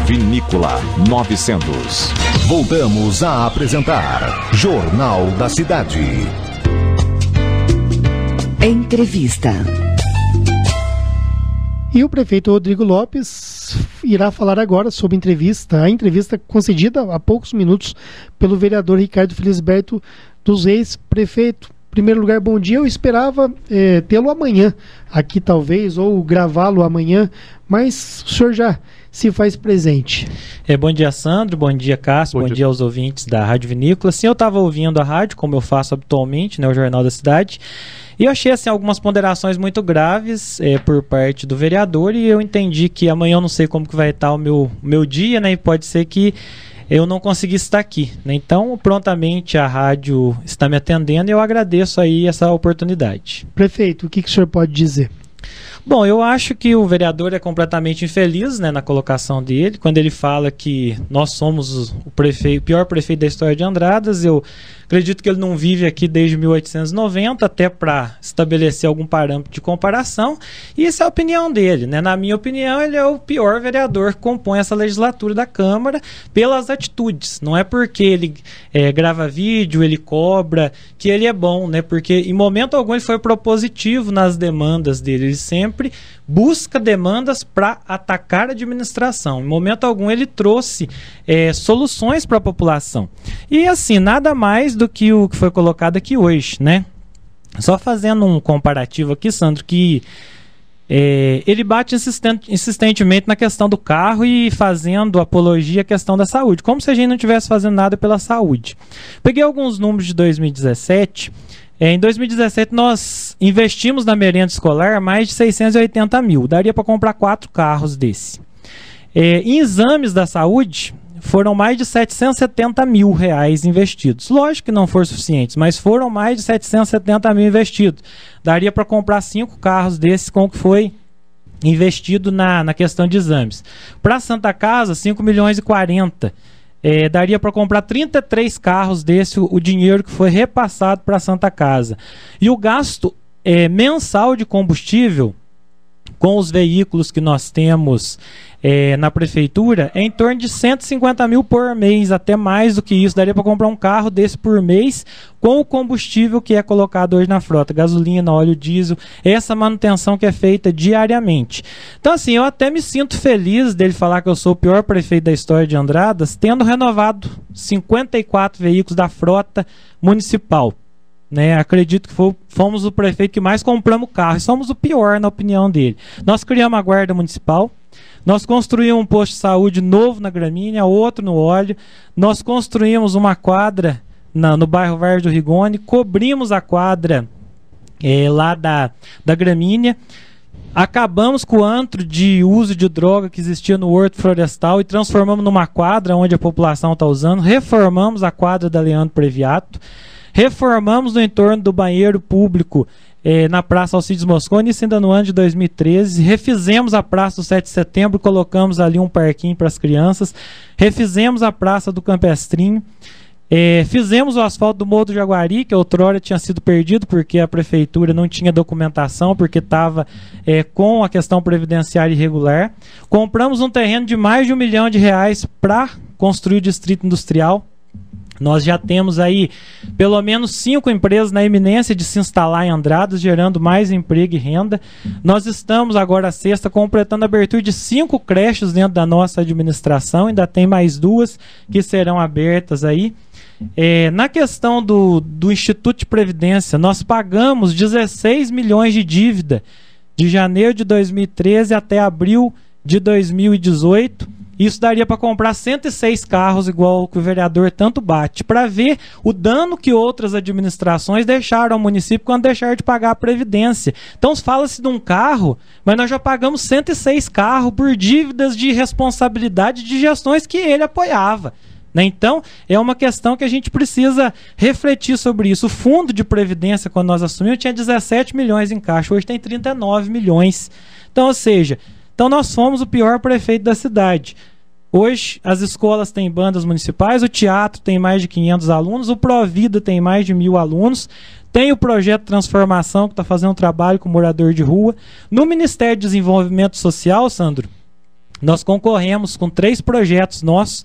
Vinícola 900. Voltamos a apresentar Jornal da Cidade. Entrevista. E o prefeito Rodrigo Lopes irá falar agora sobre a entrevista concedida há poucos minutos pelo vereador Ricardo Felisberto dos Reis. Prefeito, em primeiro lugar, bom dia. Eu esperava tê-lo amanhã aqui, talvez, ou gravá-lo amanhã, mas o senhor já se faz presente. Bom dia, Sandro, bom dia, Cássio, bom dia aos ouvintes da Rádio Vinícola. Sim, eu estava ouvindo a rádio, como eu faço habitualmente, né, o Jornal da Cidade, e eu achei assim, algumas ponderações muito graves por parte do vereador, e eu entendi que amanhã eu não sei como que vai estar o meu dia, né, e pode ser que eu não conseguisse estar aqui, né? Então, prontamente a rádio está me atendendo e eu agradeço aí essa oportunidade. Prefeito, o que o senhor pode dizer? Bom, eu acho que o vereador é completamente infeliz, né, na colocação dele, quando ele fala que nós somos o pior prefeito da história de Andradas. Eu acredito que ele não vive aqui desde 1890, até para estabelecer algum parâmetro de comparação, e essa é a opinião dele, né? Na minha opinião, ele é o pior vereador que compõe essa legislatura da Câmara pelas atitudes. Não é porque ele grava vídeo, ele cobra, que ele é bom, né? Porque em momento algum ele foi propositivo nas demandas dele, ele sempre busca demandas para atacar a administração. Em momento algum ele trouxe soluções para a população. E assim, nada mais do que o que foi colocado aqui hoje, né? Só fazendo um comparativo aqui, Sandro, que ele bate insistentemente na questão do carro e fazendo apologia à questão da saúde, como se a gente não estivesse fazendo nada pela saúde. Peguei alguns números de 2017. Em 2017 nós investimos na merenda escolar mais de 680 mil, daria para comprar 4 carros desse. Em exames da saúde foram mais de 770 mil reais investidos. Lógico que não foram suficientes, mas foram mais de 770 mil investidos. Daria para comprar 5 carros desses com o que foi investido na questão de exames. Para a Santa Casa, 5 milhões e 40. Daria para comprar 33 carros desse, o dinheiro que foi repassado para a Santa Casa. E o gasto mensal de combustível com os veículos que nós temos na prefeitura é em torno de 150 mil por mês, até mais do que isso. Daria para comprar um carro desse por mês com o combustível que é colocado hoje na frota, gasolina, óleo diesel, essa manutenção que é feita diariamente. Então assim, eu até me sinto feliz dele falar que eu sou o pior prefeito da história de Andradas, tendo renovado 54 veículos da frota municipal. Acredito que fomos o prefeito que mais compramos carro e somos o pior na opinião dele. Nós criamos a guarda municipal, nós construímos um posto de saúde novo na Gramínea, outro no óleo, nós construímos uma quadra no bairro Verde do Rigoni, cobrimos a quadra lá da Gramínea, acabamos com o antro de uso de droga que existia no Horto Florestal e transformamos numa quadra onde a população está usando, reformamos a quadra da Leandro Previato, reformamos no entorno do banheiro público na Praça Alcides Mosconi, isso ainda no ano de 2013. Refizemos a Praça do 7 de Setembro, colocamos ali um parquinho para as crianças. Refizemos a Praça do Campestrinho. Fizemos o asfalto do Morro do Jaguari, que outrora tinha sido perdido porque a prefeitura não tinha documentação, porque estava com a questão previdenciária irregular. Compramos um terreno de mais de R$1 milhão para construir o distrito industrial. Nós já temos aí pelo menos 5 empresas na iminência de se instalar em Andradas, gerando mais emprego e renda. Nós estamos agora sexta completando a abertura de 5 creches dentro da nossa administração, ainda tem mais 2 que serão abertas aí. Na questão do Instituto de Previdência, nós pagamos 16 milhões de dívida de janeiro de 2013 até abril de 2018. Isso daria para comprar 106 carros, igual que o vereador tanto bate, para ver o dano que outras administrações deixaram ao município quando deixaram de pagar a Previdência. Então fala-se de um carro, mas nós já pagamos 106 carros por dívidas de responsabilidade de gestões que ele apoiava. Então, é uma questão que a gente precisa refletir sobre isso. O fundo de previdência, quando nós assumimos, tinha 17 milhões em caixa, hoje tem 39 milhões. Então, ou seja, nós fomos o pior prefeito da cidade. Hoje, as escolas têm bandas municipais, o teatro tem mais de 500 alunos, o Provida tem mais de 1.000 alunos, tem o projeto Transformação, que está fazendo um trabalho com morador de rua. No Ministério de Desenvolvimento Social, Sandro, Nós concorremos com 3 projetos nossos,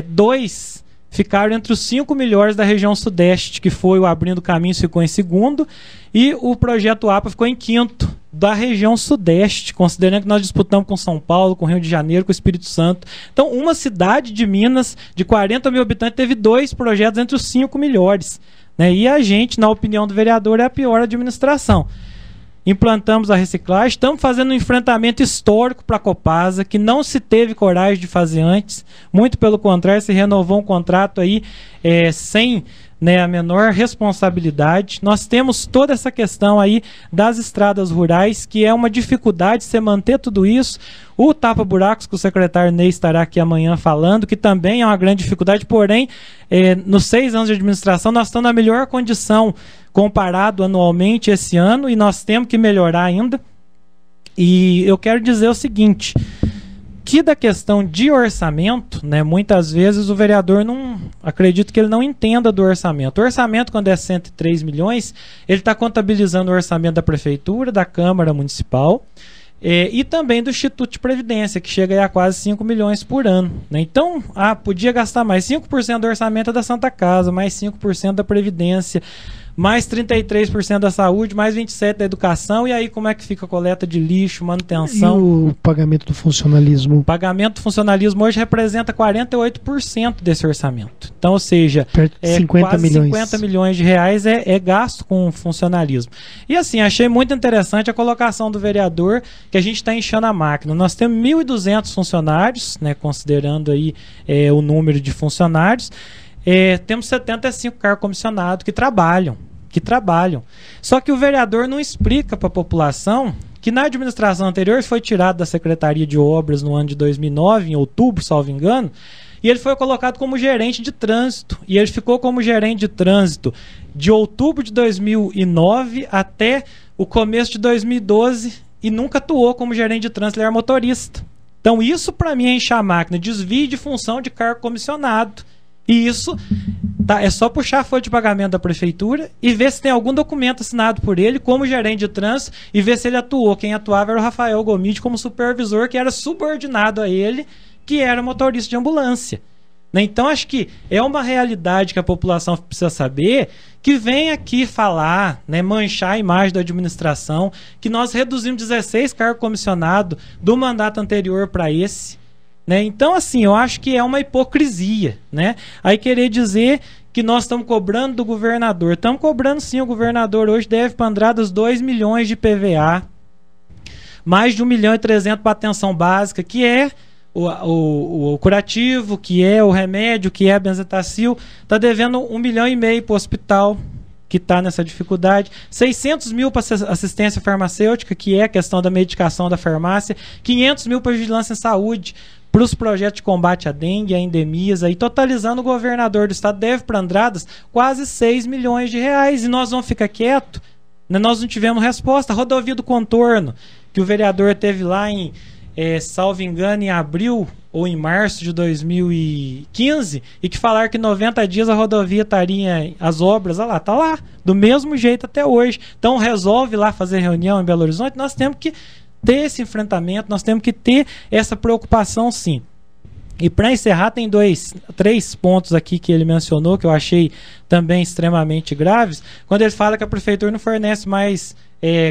2 ficaram entre os 5 melhores da região sudeste, que foi o Abrindo Caminhos, ficou em 2º, e o projeto APA ficou em 5º da região sudeste, considerando que nós disputamos com São Paulo, com Rio de Janeiro, com o Espírito Santo. Então, uma cidade de Minas, de 40 mil habitantes, teve 2 projetos entre os 5 melhores. Né? E a gente, na opinião do vereador, é a pior administração. Implantamos a reciclagem, estamos fazendo um enfrentamento histórico para a Copasa, que não se teve coragem de fazer antes, muito pelo contrário, se renovou um contrato aí sem, né, a menor responsabilidade. Nós temos toda essa questão aí das estradas rurais, que é uma dificuldade você manter tudo isso. O tapa-buracos, que o secretário Ney estará aqui amanhã falando, que também é uma grande dificuldade, porém, nos 6 anos de administração, nós estamos na melhor condição comparado anualmente esse ano, e nós temos que melhorar ainda. E eu quero dizer o seguinte, que da questão de orçamento, né, muitas vezes o vereador não, acredito que ele não entenda do orçamento. O orçamento, quando é 103 milhões, ele está contabilizando o orçamento da prefeitura, da Câmara Municipal, e também do Instituto de Previdência, que chega aí a quase 5 milhões por ano. Né? Então, podia gastar mais 5% do orçamento da Santa Casa, mais 5% da Previdência, mais 33% da saúde, mais 27% da educação, e aí como é que fica a coleta de lixo, manutenção? E o pagamento do funcionalismo? O pagamento do funcionalismo hoje representa 48% desse orçamento. Então, ou seja, perto de 50 quase milhões. 50 milhões de reais é gasto com funcionalismo. E assim, achei muito interessante a colocação do vereador, que a gente está inchando a máquina. Nós temos 1.200 funcionários, né, considerando aí o número de funcionários. Temos 75 cargos comissionados que trabalham. Só que o vereador não explica para a população que na administração anterior foi tirado da Secretaria de Obras no ano de 2009, em outubro, salvo engano, e ele foi colocado como gerente de trânsito. E ele ficou como gerente de trânsito de outubro de 2009 até o começo de 2012 e nunca atuou como gerente de trânsito, ele era motorista. Então isso para mim é encher a máquina, desvio de função de cargo comissionado. E isso é só puxar a folha de pagamento da prefeitura e ver se tem algum documento assinado por ele como gerente de trânsito e ver se ele atuou. Quem atuava era o Rafael Gomide como supervisor, que era subordinado a ele, que era motorista de ambulância. Né? Então acho que é uma realidade que a população precisa saber, que vem aqui falar, né, manchar a imagem da administração, que nós reduzimos 16 cargos comissionados do mandato anterior para esse. Né? Então, assim, eu acho que é uma hipocrisia, né? Aí querer dizer que nós estamos cobrando do governador. Estamos cobrando sim, o governador hoje deve para Andradas 2 milhões de PVA, mais de 1.300.000 para atenção básica, que é o curativo, que é o remédio, que é a benzetacil. Está devendo 1,5 milhão para o hospital, que está nessa dificuldade, 600 mil para assistência farmacêutica, que é a questão da medicação da farmácia, 500 mil para vigilância em saúde, para os projetos de combate à dengue, a endemias, aí totalizando o governador do estado deve para Andradas quase 6 milhões de reais, e nós vamos ficar quietos, né? Nós não tivemos resposta. A rodovia do contorno, que o vereador teve lá em, salvo engano, em abril ou em março de 2015, e que falaram que 90 dias a rodovia estaria, as obras, olha lá, tá lá, do mesmo jeito até hoje. Então resolve lá fazer reunião em Belo Horizonte. Nós temos que ter esse enfrentamento, nós temos que ter essa preocupação sim. E para encerrar, tem 3 pontos aqui que ele mencionou, que eu achei também extremamente graves, quando ele fala que a prefeitura não fornece mais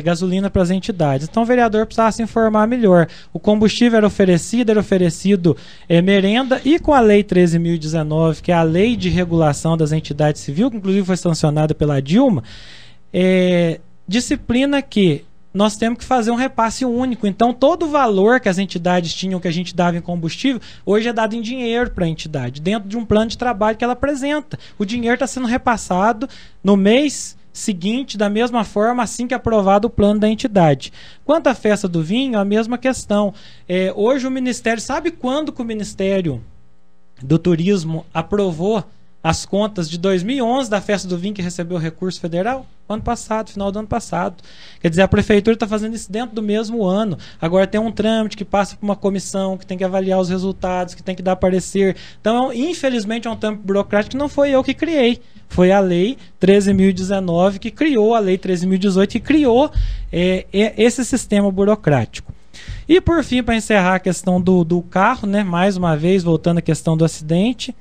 gasolina para as entidades. Então o vereador precisava se informar melhor. O combustível era oferecido merenda, e com a Lei 13.019, que é a Lei de Regulação das Entidades Civis, que inclusive foi sancionada pela Dilma, disciplina que nós temos que fazer um repasse único. Então, todo o valor que as entidades tinham, que a gente dava em combustível, hoje é dado em dinheiro para a entidade, dentro de um plano de trabalho que ela apresenta. O dinheiro está sendo repassado no mês seguinte, da mesma forma, assim que é aprovado o plano da entidade. Quanto à festa do vinho, a mesma questão. Hoje o Ministério, sabe quando que o Ministério do Turismo aprovou as contas de 2011 da festa do vinho, que recebeu recurso federal? Ano passado, final do ano passado. Quer dizer, a prefeitura está fazendo isso dentro do mesmo ano. Agora tem um trâmite que passa por uma comissão, que tem que avaliar os resultados, que tem que dar parecer. Então, infelizmente, é um trâmite burocrático que não foi eu que criei. Foi a Lei 13.019 que criou, a Lei 13.018 que criou esse sistema burocrático. E por fim, para encerrar a questão do carro, né, mais uma vez, voltando à questão do acidente,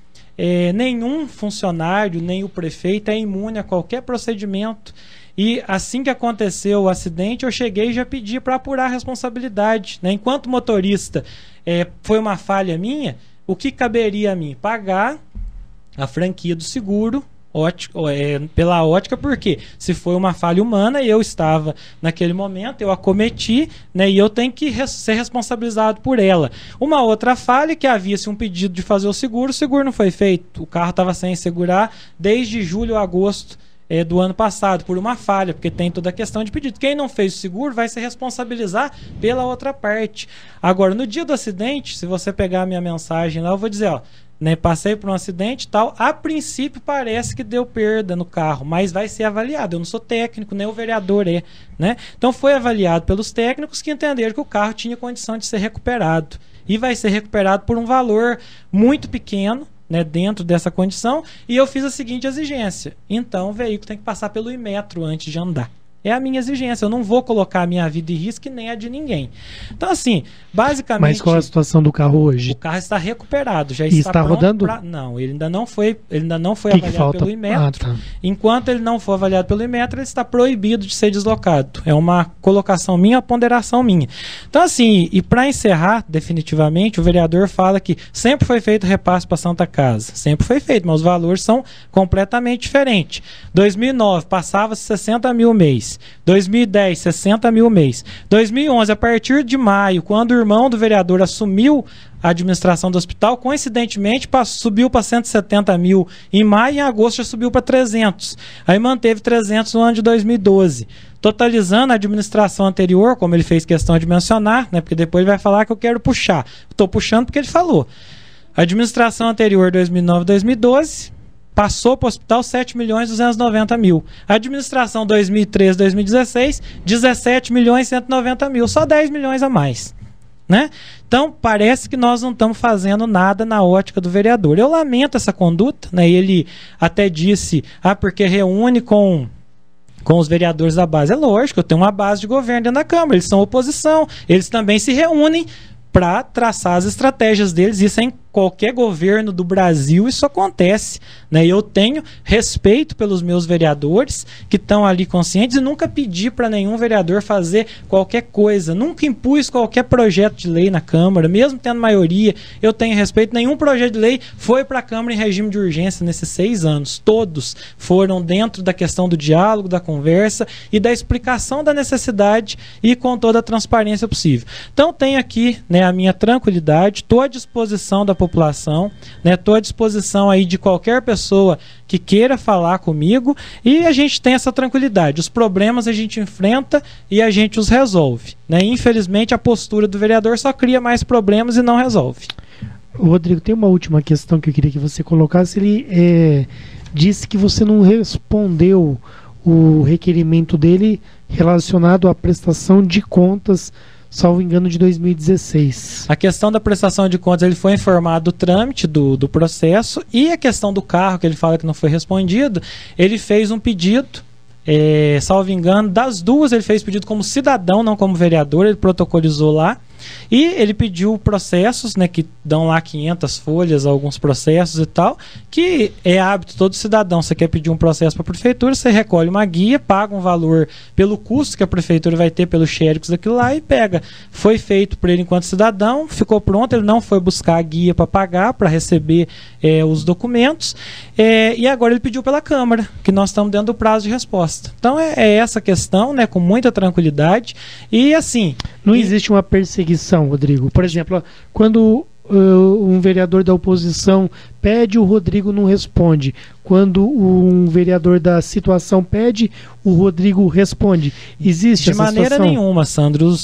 nenhum funcionário, nem o prefeito é imune a qualquer procedimento. E assim que aconteceu o acidente, eu cheguei e já pedi para apurar a responsabilidade, né? Enquanto motorista, foi uma falha minha, o que caberia a mim? Pagar a franquia do seguro pela ótica, porque se foi uma falha humana, eu estava naquele momento, eu acometi, né, e eu tenho que ser responsabilizado por ela. Uma outra falha, que havia-se um pedido de fazer o seguro não foi feito, o carro estava sem segurar desde julho a agosto do ano passado, por uma falha, porque tem toda a questão de pedido. Quem não fez o seguro vai se responsabilizar pela outra parte. Agora, no dia do acidente, se você pegar a minha mensagem lá, eu vou dizer, né, passei por um acidente e tal, a princípio parece que deu perda no carro, mas vai ser avaliado. Eu não sou técnico, nem o vereador né? Então foi avaliado pelos técnicos que entenderam que o carro tinha condição de ser recuperado. E vai ser recuperado por um valor muito pequeno, né, dentro dessa condição, e eu fiz a seguinte exigência: então o veículo tem que passar pelo Inmetro antes de andar. É a minha exigência, eu não vou colocar a minha vida em risco e nem a de ninguém. Então, assim, basicamente... Mas qual é a situação do carro hoje? O carro está recuperado, já está pronto rodando? Não, ele ainda não foi avaliado pelo Inmetro. Tá. Enquanto ele não for avaliado pelo Inmetro, ele está proibido de ser deslocado. É uma colocação minha, uma ponderação minha. Então, assim, e para encerrar definitivamente, o vereador fala que sempre foi feito repasse para a Santa Casa. Sempre foi feito, mas os valores são completamente diferentes. 2009, passava-se 60 mil mês. 2010, 60 mil mês. 2011, a partir de maio, quando o irmão do vereador assumiu a administração do hospital, coincidentemente subiu para 170 mil em maio, e em agosto já subiu para 300. Aí manteve 300 no ano de 2012. Totalizando a administração anterior, como ele fez questão de mencionar, né, porque depois ele vai falar que eu quero puxar. Estou puxando porque ele falou. A administração anterior, 2009 2012... passou para o hospital 7.290.000. A administração 2013-2016, 17.190.000. Só 10 milhões a mais. Né? Então, parece que nós não estamos fazendo nada na ótica do vereador. Eu lamento essa conduta, né? Ele até disse, porque reúne com os vereadores da base. É lógico, eu tenho uma base de governo dentro da Câmara. Eles são oposição. Eles também se reúnem para traçar as estratégias deles. Isso é em qualquer governo do Brasil, isso acontece, né? Eu tenho respeito pelos meus vereadores que estão ali conscientes, e nunca pedi para nenhum vereador fazer qualquer coisa, nunca impus qualquer projeto de lei na Câmara, mesmo tendo maioria. Eu tenho respeito. Nenhum projeto de lei foi para a Câmara em regime de urgência nesses 6 anos. Todos foram dentro da questão do diálogo, da conversa e da explicação da necessidade, e com toda a transparência possível. Então tenho aqui, né, a minha tranquilidade, estou à disposição da população, né? Estou à disposição aí de qualquer pessoa que queira falar comigo, e a gente tem essa tranquilidade. Os problemas a gente enfrenta e a gente os resolve, né? Infelizmente, a postura do vereador só cria mais problemas e não resolve. Rodrigo, tem uma última questão que eu queria que você colocasse. Ele disse que você não respondeu o requerimento dele relacionado à prestação de contas, salvo engano, de 2016. A questão da prestação de contas, ele foi informado do trâmite do processo, e a questão do carro, que ele fala que não foi respondido, ele fez um pedido, salvo engano, das duas ele fez pedido como cidadão, não como vereador, ele protocolizou lá, e ele pediu processos, né, que dão lá 500 folhas, alguns processos e tal, que é hábito todo cidadão. Você quer pedir um processo para a prefeitura, você recolhe uma guia, paga um valor pelo custo que a prefeitura vai ter pelo xerox daquilo lá e pega. Foi feito por ele enquanto cidadão, ficou pronto, ele não foi buscar a guia para pagar, para receber os documentos, e agora ele pediu pela Câmara, que nós estamos dentro do prazo de resposta. Então é essa questão, né, com muita tranquilidade, e assim... Não existe uma perseguição, Rodrigo. Por exemplo, quando um vereador da oposição pede, o Rodrigo não responde. Quando um vereador da situação pede, o Rodrigo responde. Existe essa situação? De maneira nenhuma, Sandro.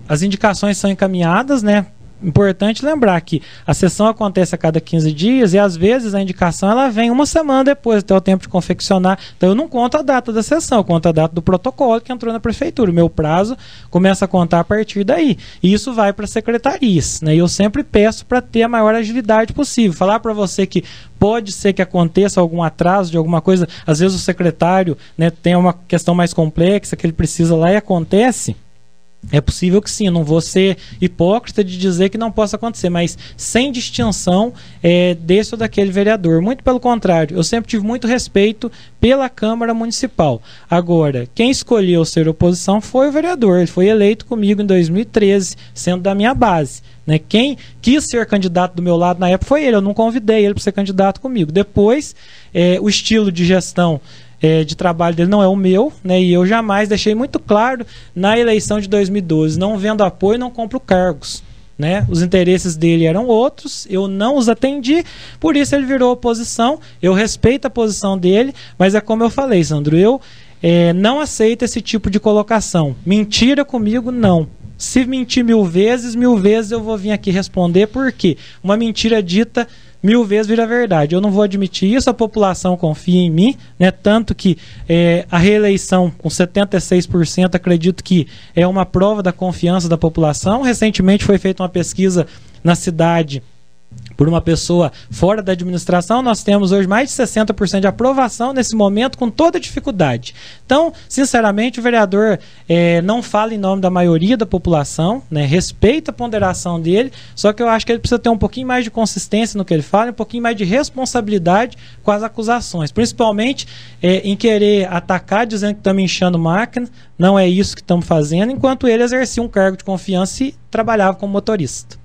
As indicações são encaminhadas, né? Importante lembrar que a sessão acontece a cada 15 dias e às vezes a indicação ela vem uma semana depois, até o tempo de confeccionar. Então eu não conto a data da sessão, eu conto a data do protocolo que entrou na prefeitura. O meu prazo começa a contar a partir daí. E isso vai para as secretarias, né? E eu sempre peço para ter a maior agilidade possível. Falar para você que pode ser que aconteça algum atraso de alguma coisa, às vezes o secretário, né, tem uma questão mais complexa que ele precisa lá e acontece. É possível que sim, eu não vou ser hipócrita de dizer que não possa acontecer, mas sem distinção desse ou daquele vereador. Muito pelo contrário, eu sempre tive muito respeito pela Câmara Municipal. Agora, quem escolheu ser oposição foi o vereador, ele foi eleito comigo em 2013, sendo da minha base. Né? Quem quis ser candidato do meu lado na época foi ele, eu não convidei ele para ser candidato comigo. Depois, o estilo de gestão de trabalho dele não é o meu, né? E eu jamais deixei muito claro na eleição de 2012, não vendo apoio, não compro cargos, né? Os interesses dele eram outros, eu não os atendi, por isso ele virou oposição. Eu respeito a posição dele, mas é como eu falei, Sandro, eu não aceito esse tipo de colocação. Mentira comigo, não. Se mentir 1000 vezes eu vou vir aqui responder, porque uma mentira dita 1000 vezes vira verdade. Eu não vou admitir isso, a população confia em mim, né? Tanto que a reeleição com 76%, acredito que é uma prova da confiança da população. Recentemente foi feita uma pesquisa na cidade por uma pessoa fora da administração, nós temos hoje mais de 60% de aprovação nesse momento, com toda dificuldade. Então, sinceramente, o vereador não fala em nome da maioria da população, né, respeita a ponderação dele, só que eu acho que ele precisa ter um pouquinho mais de consistência no que ele fala, um pouquinho mais de responsabilidade com as acusações, principalmente em querer atacar dizendo que estamos inchando máquina. Não é isso que estamos fazendo, enquanto ele exercia um cargo de confiança e trabalhava como motorista.